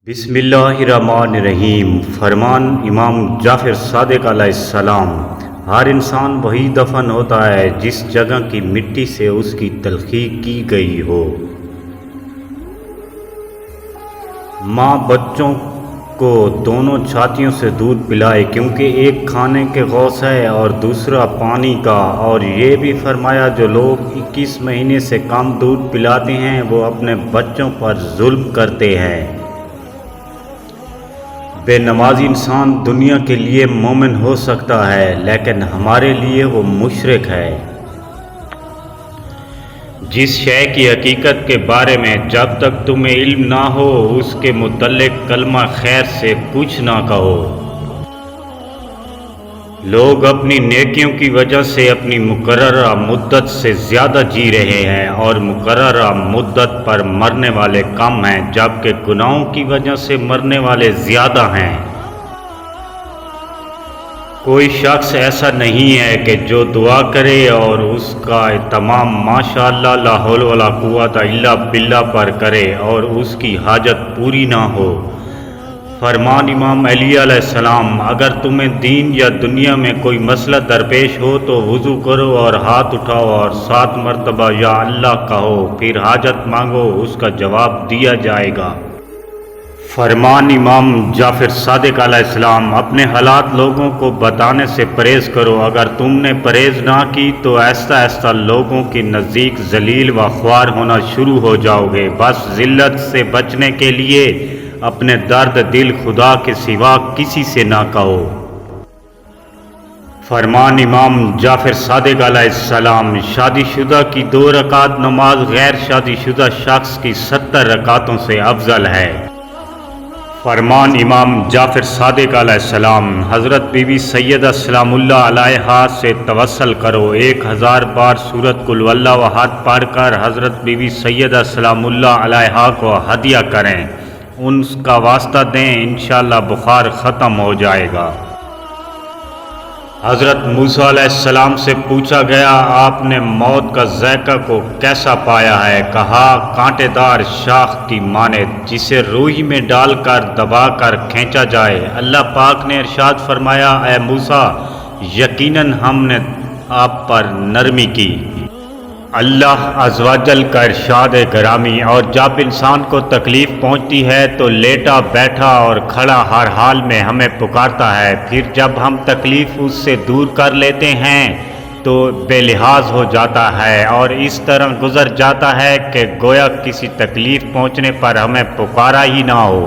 بسم اللہ الرحمن الرحیم۔ فرمان امام جعفر صادق علیہ السلام۔ ہر انسان وہی دفن ہوتا ہے جس جگہ کی مٹی سے اس کی تلقین کی گئی ہو۔ ماں بچوں کو دونوں چھاتیوں سے دودھ پلائے، کیونکہ ایک کھانے کے غوث ہے اور دوسرا پانی کا۔ اور یہ بھی فرمایا جو لوگ 21 مہینے سے کم دودھ پلاتے ہیں وہ اپنے بچوں پر ظلم کرتے ہیں۔ بے نمازی انسان دنیا کے لیے مومن ہو سکتا ہے لیکن ہمارے لیے وہ مشرک ہے۔ جس شے کی حقیقت کے بارے میں جب تک تمہیں علم نہ ہو اس کے متعلق کلمہ خیر سے کچھ نہ کہو۔ لوگ اپنی نیکیوں کی وجہ سے اپنی مقررہ مدت سے زیادہ جی رہے ہیں اور مقررہ مدت پر مرنے والے کم ہیں، جبکہ گناہوں کی وجہ سے مرنے والے زیادہ ہیں۔ کوئی شخص ایسا نہیں ہے کہ جو دعا کرے اور اس کا تمام ماشاءاللہ لا حول ولا قوت الا باللہ پر کرے اور اس کی حاجت پوری نہ ہو۔ فرمان امام علی علیہ السلام، اگر تمہیں دین یا دنیا میں کوئی مسئلہ درپیش ہو تو وضو کرو اور ہاتھ اٹھاؤ اور 7 مرتبہ یا اللہ کہو، پھر حاجت مانگو، اس کا جواب دیا جائے گا۔ فرمان امام جعفر صادق علیہ السلام، اپنے حالات لوگوں کو بتانے سے پرہیز کرو، اگر تم نے پرہیز نہ کی تو آہستہ آہستہ لوگوں کے نزدیک ذلیل و خوار ہونا شروع ہو جاؤ گے۔ بس ذلت سے بچنے کے لیے اپنے درد دل خدا کے سوا کسی سے نہ کہو۔ فرمان امام جعفر صادق علیہ السلام، شادی شدہ کی 2 رکعت نماز غیر شادی شدہ شخص کی 70 رکعتوں سے افضل ہے۔ فرمان امام جعفر صادق علیہ السلام، حضرت بی بی سیدہ سلام اللہ علیہا سے توسل کرو، 1000 بار سورۃ قل واللہ احد پڑھ کر حضرت بی بی سیدہ سلام اللہ علیہا کو ہدیہ کریں، ان کا واسطہ دیں، انشاءاللہ بخار ختم ہو جائے گا۔ حضرت موسیٰ علیہ السلام سے پوچھا گیا آپ نے موت کا ذائقہ کو کیسا پایا ہے؟ کہا کانٹے دار شاخ کی مانند جسے روئی میں ڈال کر دبا کر کھینچا جائے۔ اللہ پاک نے ارشاد فرمایا، اے موسیٰ یقیناً ہم نے آپ پر نرمی کی۔ اللہ عز و جل کا ارشاد گرامی، اور جب انسان کو تکلیف پہنچتی ہے تو لیٹا بیٹھا اور کھڑا ہر حال میں ہمیں پکارتا ہے، پھر جب ہم تکلیف اس سے دور کر لیتے ہیں تو بے لحاظ ہو جاتا ہے اور اس طرح گزر جاتا ہے کہ گویا کسی تکلیف پہنچنے پر ہمیں پکارا ہی نہ ہو۔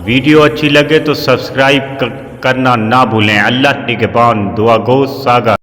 ویڈیو اچھی لگے تو سبسکرائب کرنا نہ بھولیں۔ اللہ نگہبان۔ دعا گو ساگر۔